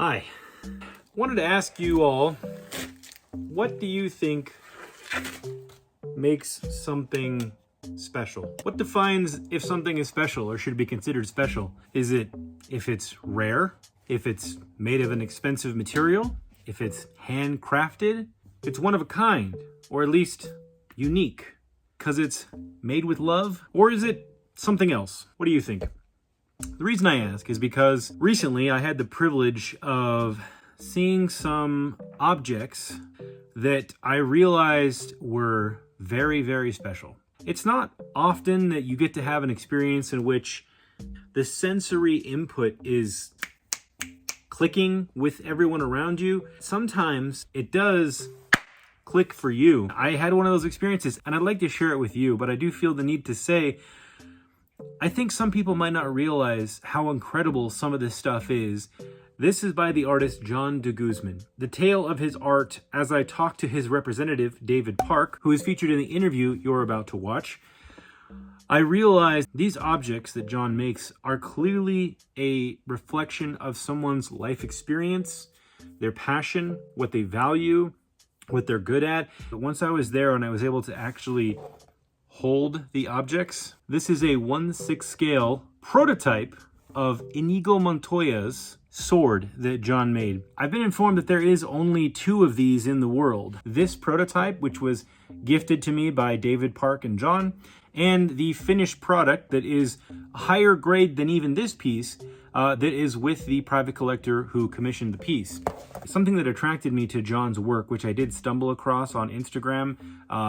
Hi. Wanted to ask you all, what do you think makes something special? What defines if something is special or should be considered special? Is it if it's rare, if it's made of an expensive material, if it's handcrafted, if it's one of a kind, or at least unique because it's made with love, or is it something else? What do you think? The reason I ask is because recently I had the privilege of seeing some objects that I realized were very, very special. It's not often that you get to have an experience in which the sensory input is clicking with everyone around you. Sometimes it does click for you. I had one of those experiences and I'd like to share it with you, but I do feel the need to say, I think some people might not realize how incredible some of this stuff is. This is by the artist Jon De Guzman. The tale of his art, as I talked to his representative, David Park, who is featured in the interview you're about to watch, I realized these objects that Jon makes are clearly a reflection of someone's life experience, their passion, what they value, what they're good at. But once I was there and I was able to actually hold the objects, this is a 1/6 scale prototype of Inigo Montoya's sword that Jon made. I've been informed that there is only 2 of these in the world. This prototype, which was gifted to me by David Park and Jon, and the finished product that is higher grade than even this piece, that is with the private collector who commissioned the piece. Something that attracted me to Jon's work, which I did stumble across on Instagram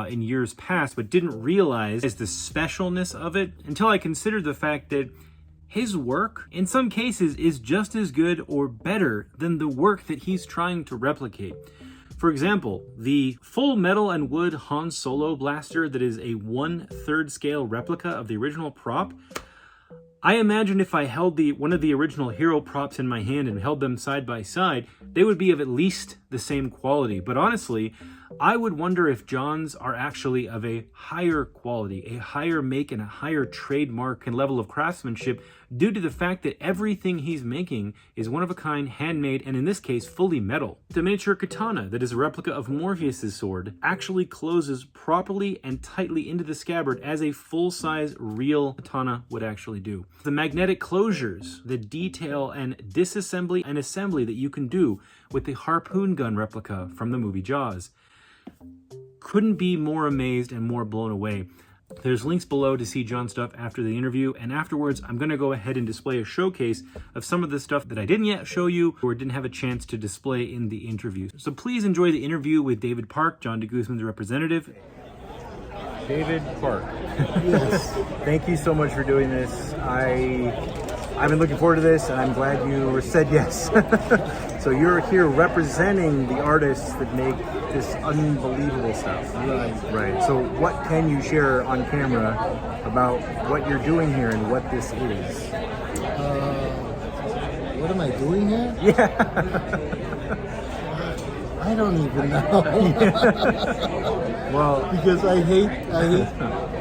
in years past, but didn't realize is the specialness of it until I considered the fact that his work, in some cases, is just as good or better than the work that he's trying to replicate. For example, the full metal and wood Han Solo blaster that is a 1/3 scale replica of the original prop. I imagine if I held one of the original hero props in my hand and held them side by side, they would be of at least the same quality. But honestly, I would wonder if Jon's are actually of a higher quality, a higher make and a higher trademark and level of craftsmanship due to the fact that everything he's making is one of a kind, handmade, and in this case, fully metal. The miniature katana that is a replica of Morpheus's sword actually closes properly and tightly into the scabbard as a full-size real katana would actually do. The magnetic closures, the detail and disassembly and assembly that you can do with the harpoon gun replica from the movie Jaws. Couldn't be more amazed and more blown away. There's links below to see Jon's stuff after the interview, and afterwards I'm going to go ahead and display a showcase of some of the stuff that I didn't yet show you or didn't have a chance to display in the interview. So please enjoy the interview with David Park, Jon De Guzman's representative. David Park. Yes. Thank you so much for doing this. I've been looking forward to this, and I'm glad you said yes. So you're here representing the artists that make this unbelievable stuff. Right. So what can you share on camera about what you're doing here and what this is? What am I doing here? Yeah. I don't even know. Well, because I hate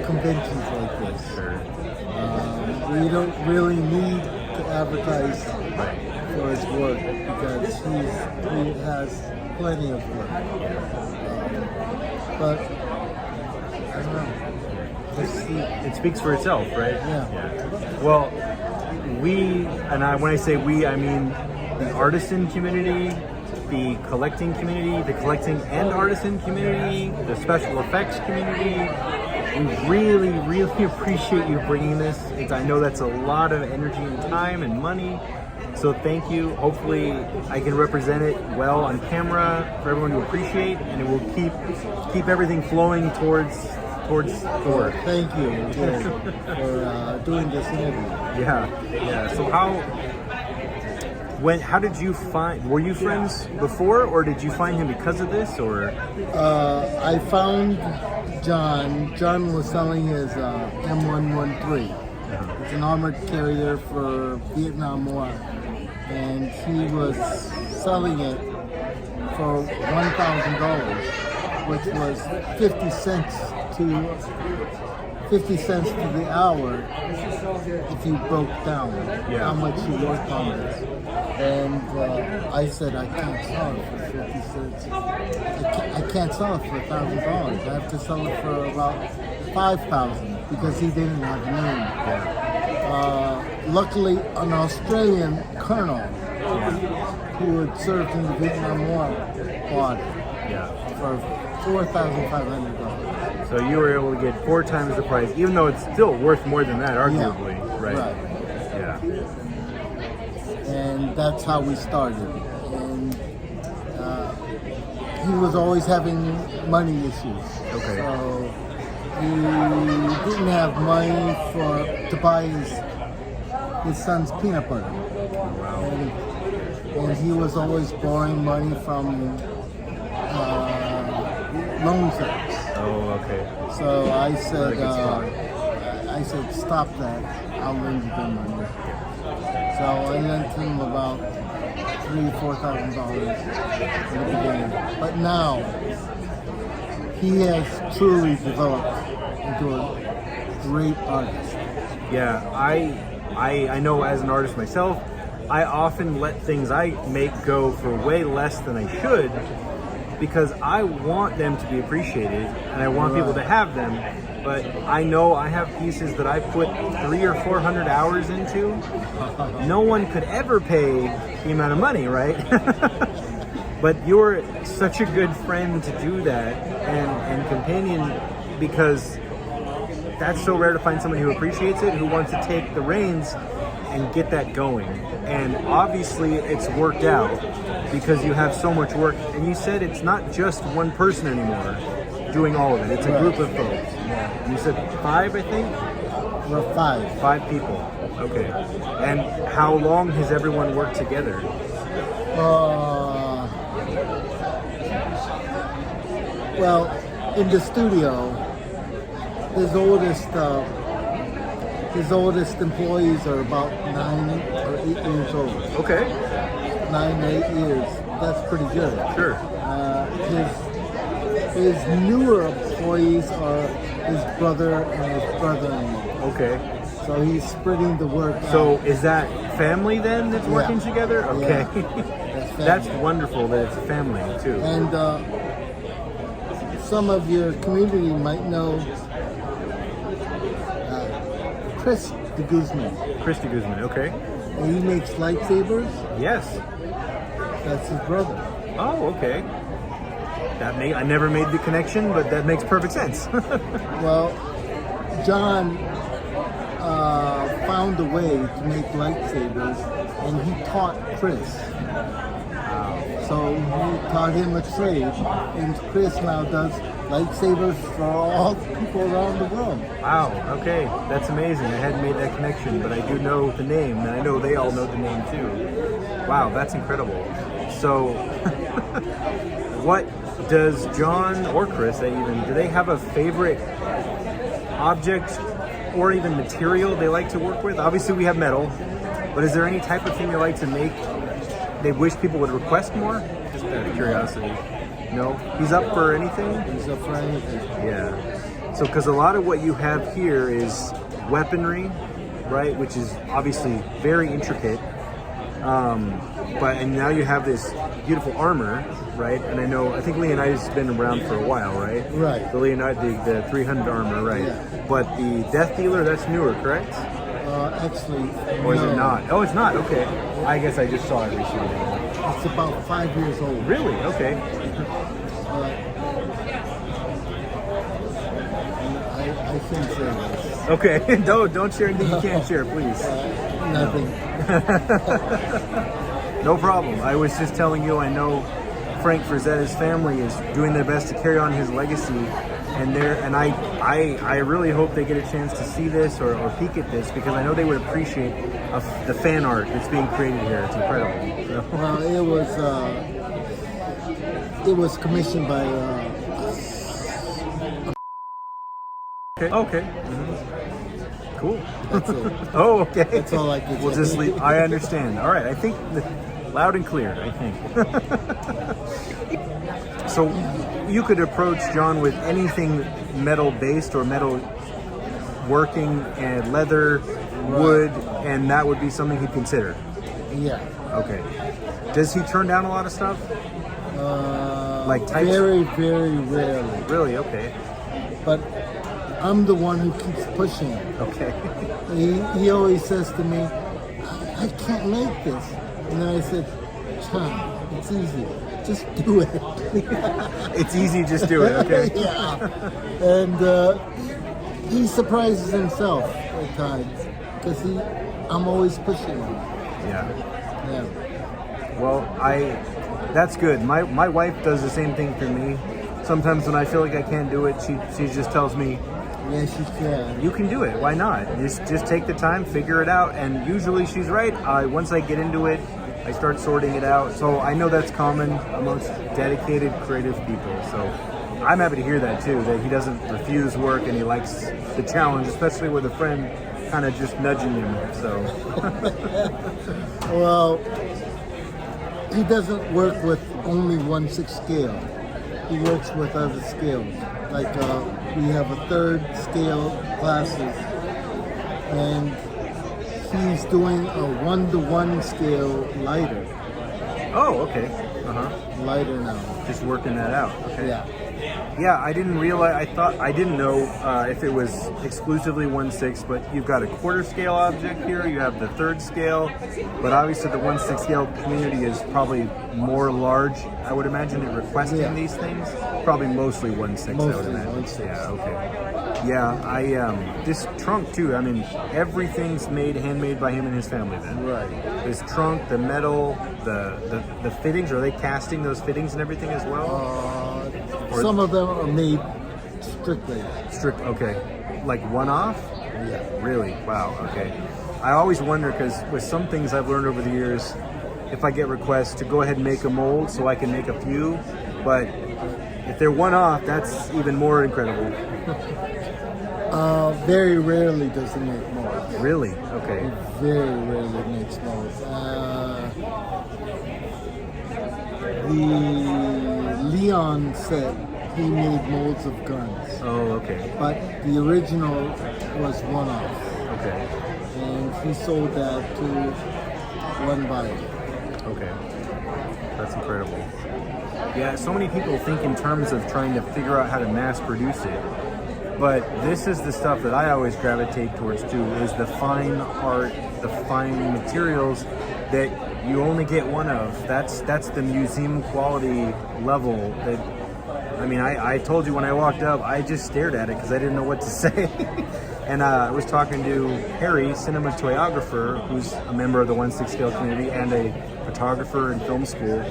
conventions like this. sure. We don't really need to advertise for his work because he has plenty of work. But I don't know. It speaks for itself, right? Yeah. Well, when I say we, I mean the artisan community, the collecting community, the collecting and artisan community, the special effects community. We really, really appreciate you bringing this. I know that's a lot of energy and time and money. So thank you. Hopefully I can represent it well on camera for everyone to appreciate, and it will keep everything flowing towards Thor. Thank you again for doing this interview. Yeah. So how did you were you friends before, or did you find him because of this, or? I found Jon. Jon was selling his M113. It's an armored carrier for Vietnam War. And he was selling it for $1,000, which was 50 cents to 50 cents to the hour if you broke down how much you worked on this. And I said, I can't sell it for 50 cents. I can't sell it for $1,000. I have to sell it for about $5,000 because he didn't have a name. Luckily, an Australian colonel who had served in the Vietnam War bought it for $4,500. So you were able to get 4 times the price, even though it's still worth more than that, arguably. Right. Yeah. And that's how we started. And he was always having money issues. Okay. So he didn't have money to buy his son's peanut butter. Wow. And he was always borrowing money from loan sharks. Oh, okay. So I said, stop that. I'll lend you the money. So I lent him about $3,000 to $4,000 in the beginning. But now he has truly developed into a great artist. Yeah, I know as an artist myself, I often let things I make go for way less than I should because I want them to be appreciated and I want people to have them. But I know I have pieces that I put 300 or 400 hours into. No one could ever pay the amount of money, right? But you're such a good friend to do that and companion, because that's so rare to find somebody who appreciates it, who wants to take the reins and get that going. And obviously it's worked out because you have so much work. And you said it's not just one person anymore doing all of it. It's a group of folks. You said 5, I think? We're 5. 5 people. Okay. And how long has everyone worked together? Well, in the studio, his oldest employees are about 9 or 8 years old. Okay. 9 to 8 years. That's pretty good. Sure. His newer employees are his brother and his brother-in-law. Okay. So he's spreading the work out. So is that family then that's working together? Okay. Yeah. That's wonderful that it's family too. And some of your community might know Chris De Guzman. Chris De Guzman, okay. And he makes lightsabers. Yes. That's his brother. Oh, okay. I never made the connection, but that makes perfect sense. Well, Jon found a way to make lightsabers, and he taught Chris. So he taught him a trade, and Chris now does lightsabers for all the people around the world. Wow, okay. That's amazing. I hadn't made that connection, but I do know the name, and I know they all know the name too. Wow, that's incredible. So, what does Jon or Chris, do they have a favorite object or even material they like to work with? Obviously we have metal, but is there any type of thing they like to make they wish people would request more? Just out of curiosity. No? He's up for anything? He's up for anything. Yeah. So, because a lot of what you have here is weaponry, right? Which is obviously very intricate. And now you have this beautiful armor, right? And I think Leonidas has been around for a while, right? Right. The Leonidas, the 300 armor, right? Yeah. But the Death Dealer, that's newer, correct? Actually, or is it not? Oh, it's not. Okay. I guess I just saw it recently. It's about 5 years old. Really? Okay. I shouldn't share this. Okay. Don't share anything you can't share, please. Nothing. No problem. I was just telling you, I know Frank Frazetta's family is doing their best to carry on his legacy, and I really hope they get a chance to see this or peek at this, because I know they would appreciate the fan art that's being created here. It's incredible. So. Well, it was commissioned by. Okay. Mm-hmm. Cool. That's it. Oh, okay. That's all I can say. We'll just leave. I understand. All right. I think loud and clear, I think. So you could approach Jon with anything metal based or metal working and leather, wood, and that would be something he'd consider. Yeah. Okay. Does he turn down a lot of stuff? Like types? Very, very rarely. Really? Okay. But I'm the one who keeps pushing him. Okay. He always says to me, I can't make this. And then I said, John, it's easy. Just do it. It's easy, just do it. Okay. Yeah. And he surprises himself at times because I'm always pushing him. Yeah. Yeah. Well, that's good. My wife does the same thing for me. Sometimes when I feel like I can't do it, she just tells me, Yes, you can. you can do it. Why not? Just take the time, figure it out. And usually she's right. Once I get into it, I start sorting it out. So I know that's common amongst dedicated creative people. So I'm happy to hear that too, that he doesn't refuse work and he likes the challenge, especially with a friend kind of just nudging him. So Well, he doesn't work with only 1/6 scale. He works with other scales. Like we have a 3rd scale classes, and he's doing a 1-to-1 scale lighter. oh, okay. Lighter now. Just working that out. Okay. Yeah. Yeah, I didn't realize. I didn't know if it was exclusively 1/6, but you've got a 1/4 scale object here. You have the 3rd scale, but obviously the 1/6 scale community is probably more large. I would imagine at requesting these things. Probably mostly 1/6. I would Mostly imagine. 1/6. Yeah. Okay. Yeah, this trunk too. I mean, everything's handmade by him and his family. Then. Right. This trunk, the metal, the fittings. Are they casting those fittings and everything as well? Some of them are made strictly. Okay. Like one-off? Yeah. Really? Wow, okay. I always wonder, because with some things I've learned over the years, if I get requests to go ahead and make a mold so I can make a few, but if they're one-off, that's even more incredible. Very rarely does he make molds. Really? Okay. Very rarely makes molds. The Leon set, he made molds of guns. Oh, okay. But the original was one-off. Okay. And he sold that to one buyer. Okay. That's incredible. Yeah, so many people think in terms of trying to figure out how to mass produce it. But this is the stuff that I always gravitate towards too, is the fine art, the fine materials that you only get one of. That's the museum quality level that, I mean, I told you when I walked up, I just stared at it because I didn't know what to say. And I was talking to Harry, cinematographer, who's a member of the 1/6 scale community and a photographer in film school.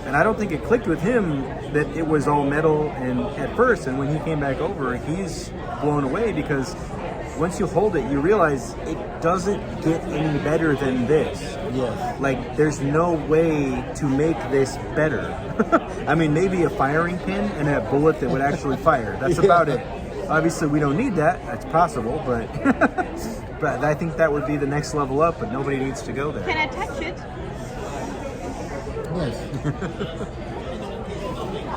And I don't think it clicked with him that it was all metal and at first. And when he came back over, he's blown away because once you hold it, you realize it doesn't get any better than this. Yes. Like, there's no way to make this better. I mean, maybe a firing pin and a bullet that would actually fire. That's about it. Obviously, we don't need that. That's possible, but but I think that would be the next level up, but nobody needs to go there. Can I touch it? Yes.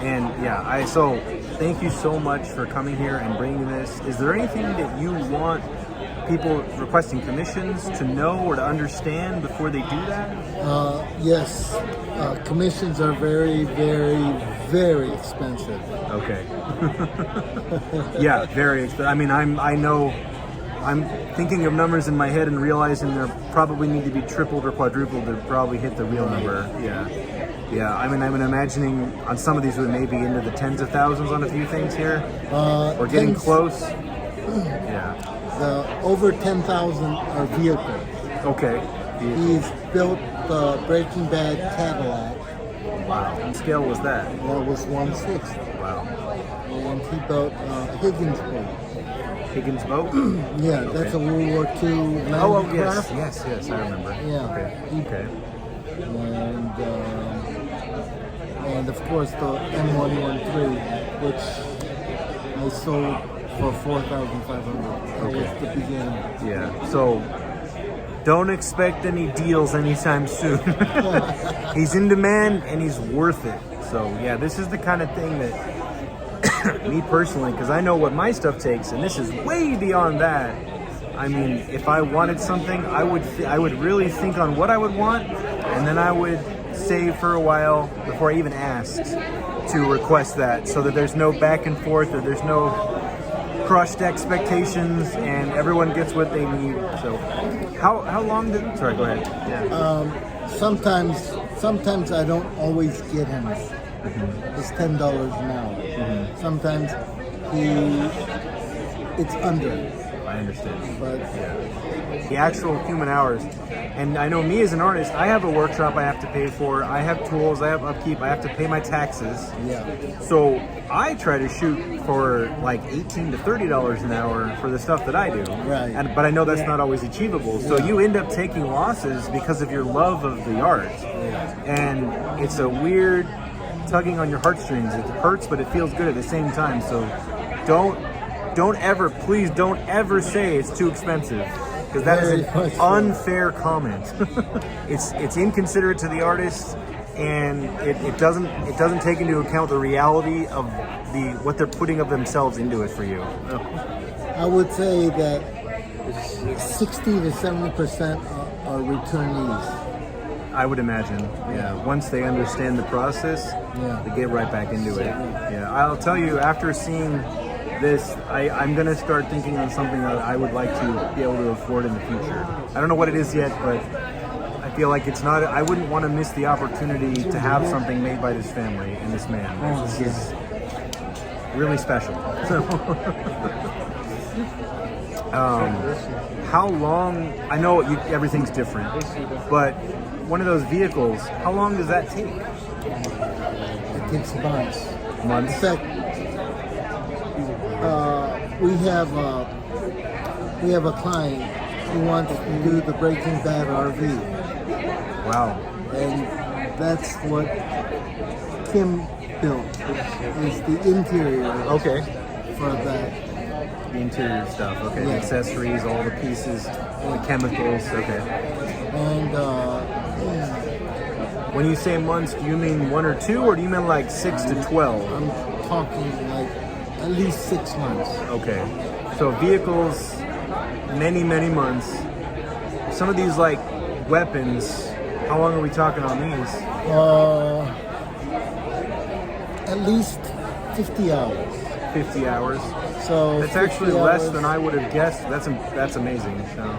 And yeah, so thank you so much for coming here and bringing this. Is there anything that you want people requesting commissions to know or to understand before they do that? Yes. Commissions are very, very, very expensive. Okay. Yeah, very expensive. I mean, I'm thinking of numbers in my head and realizing there probably need to be tripled or quadrupled to probably hit the real number. Yeah. Yeah, I mean, I'm imagining on some of these we may be into the tens of thousands on a few things here. We're getting close. Yeah. The over 10,000 are vehicles. Okay. He's built the Breaking Bad Cadillac. Wow. What scale was that? That was 1/6. Wow. And he built Higgins boat. Higgins boat? Yeah, that's a World War II Oh, landing yes, craft. I remember. Yeah. Okay. And of course the M113, which I sold for $4,500. That was the beginning. Yeah. So don't expect any deals anytime soon. He's in demand and he's worth it. So yeah, this is the kind of thing that me personally, because I know what my stuff takes, and this is way beyond that. I mean, if I wanted something, I would really think on what I would want, and then I would save for a while before I even asked to request that, so that there's no back and forth, or there's no crushed expectations, and everyone gets what they need. So, how long did? Sorry, go ahead. Yeah. Sometimes I don't always get him. It's $10 an hour. Sometimes it's under. I understand. But the actual human hours. And I know me as an artist, I have a workshop I have to pay for, I have tools, I have upkeep, I have to pay my taxes. yeah, So I try to shoot for like $18 to $30 an hour for the stuff that I do. Right. But I know that's not always achievable. So you end up taking losses because of your love of the art. And it's a weird tugging on your heartstrings. It hurts, but it feels good at the same time. So please don't ever say it's too expensive, because that is an unfair comment. It's inconsiderate to the artist, and it doesn't take into account the reality of what they're putting of themselves into it for you. I would say that 60 to 70% are returnees. I would imagine. Yeah. Once they understand the process, they get right back into it. Yeah. I'll tell you, after seeing this, I'm going to start thinking on something that I would like to be able to afford in the future. I don't know what it is yet, but I feel like it's not, I wouldn't want to miss the opportunity to have something made by this family and this man. He's really special. How long, I know everything's different, but one of those vehicles, how long does that take? It takes months. Months? In fact, we have a client who wants to do the Breaking Bad RV. Wow. And that's what Kim built, is the interior for that. The interior stuff, okay. The accessories, all the pieces, the chemicals, okay. And when you say months, do you mean 1 or 2, or do you mean like 6 to 12? I'm talking like at least 6 months. Okay. So vehicles, many months. Some of these like weapons, how long are we talking on these? At least 50 hours. 50 hours. So that's actually less than I would have guessed. That's amazing. So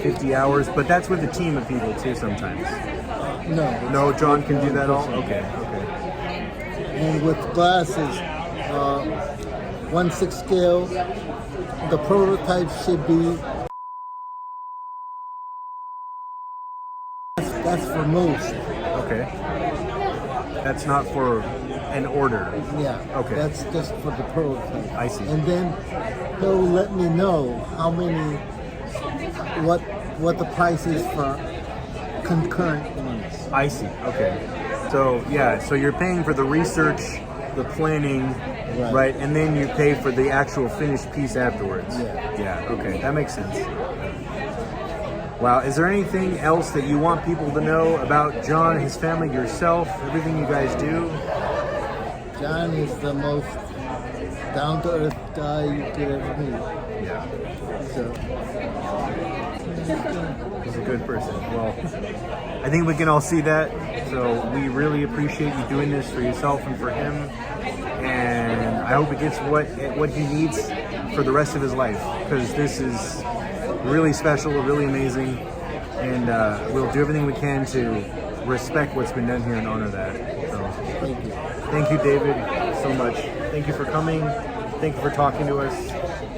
50 hours, but that's with a team of people too sometimes. No, John can do that all? Okay. And with glasses, 1/6 scale, the prototype should be, that's for most. Okay. That's not for an order. Yeah. Okay. That's just for the prototype. I see. And then he'll let me know how many, what the price is for concurrent ones. I see. Okay. So so you're paying for the research, the planning, right? And then you pay for the actual finished piece afterwards. Yeah. Okay. That makes sense. Wow. Is there anything else that you want people to know about John, his family, yourself, everything you guys do? John is the most down-to-earth guy you could ever meet. Yeah. So he's a good person. Well, I think we can all see that. So we really appreciate you doing this for yourself and for him. And I hope it gets what he needs for the rest of his life, because this is really special, really amazing. And we'll do everything we can to respect what's been done here and honor that. So thank you. Thank you, David, so much. Thank you for coming. Thank you for talking to us.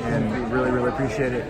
And we really appreciate it.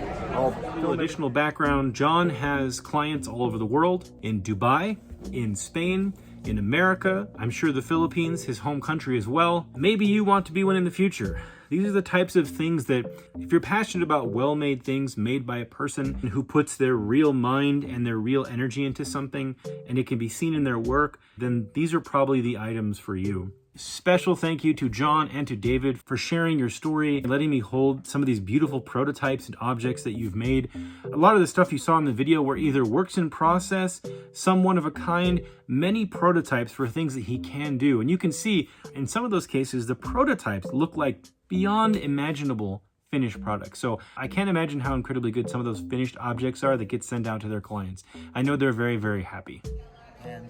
For additional background, John has clients all over the world, in Dubai, in Spain, in America, I'm sure the Philippines, his home country as well. Maybe you want to be one in the future. These are the types of things that, if you're passionate about well-made things made by a person who puts their real mind and their real energy into something, and it can be seen in their work, then these are probably the items for you. Special thank you to Jon and to David for sharing your story and letting me hold some of these beautiful prototypes and objects that you've made. A lot of the stuff you saw in the video were either works in process, some one of a kind, many prototypes for things that he can do. And you can see in some of those cases, the prototypes look like beyond imaginable finished products. So I can't imagine how incredibly good some of those finished objects are that get sent out to their clients. I know they're very, very happy. And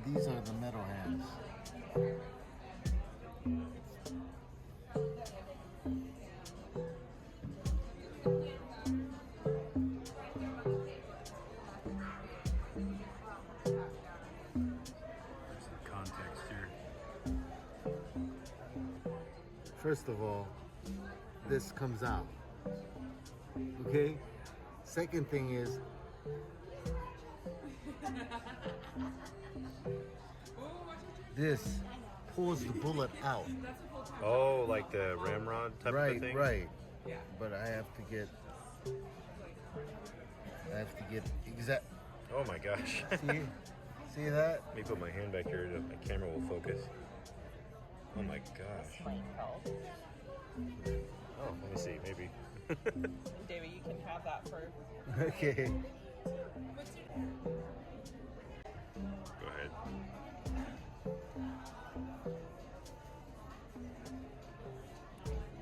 these are the metal hands. Context here. First of all, this comes out. Okay? Second thing is, this pulls the bullet out. Oh, like the ramrod type of thing? Right. But I have to get exact. Oh my gosh. See that? Let me put my hand back here so my camera will focus. Oh my gosh. Oh, let me see, maybe. David, you can have that for... Okay. Go ahead.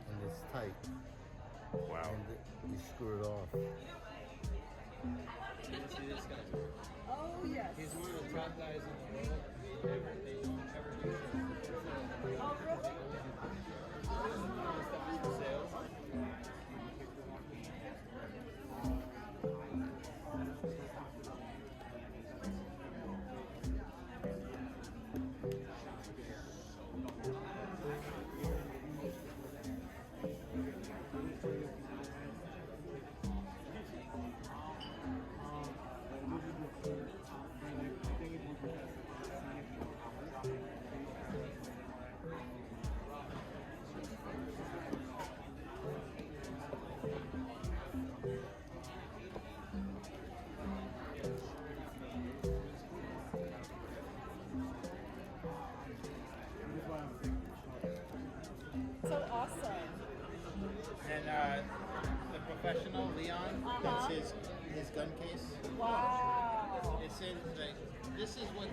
And it's tight. Wow. And you screw it off. Oh, yes. He's one of the top guys in the world. They don't ever do shit. Oh, really? Sales. So awesome. And the professional Leon, that's his gun case. Wow. It says like this is what.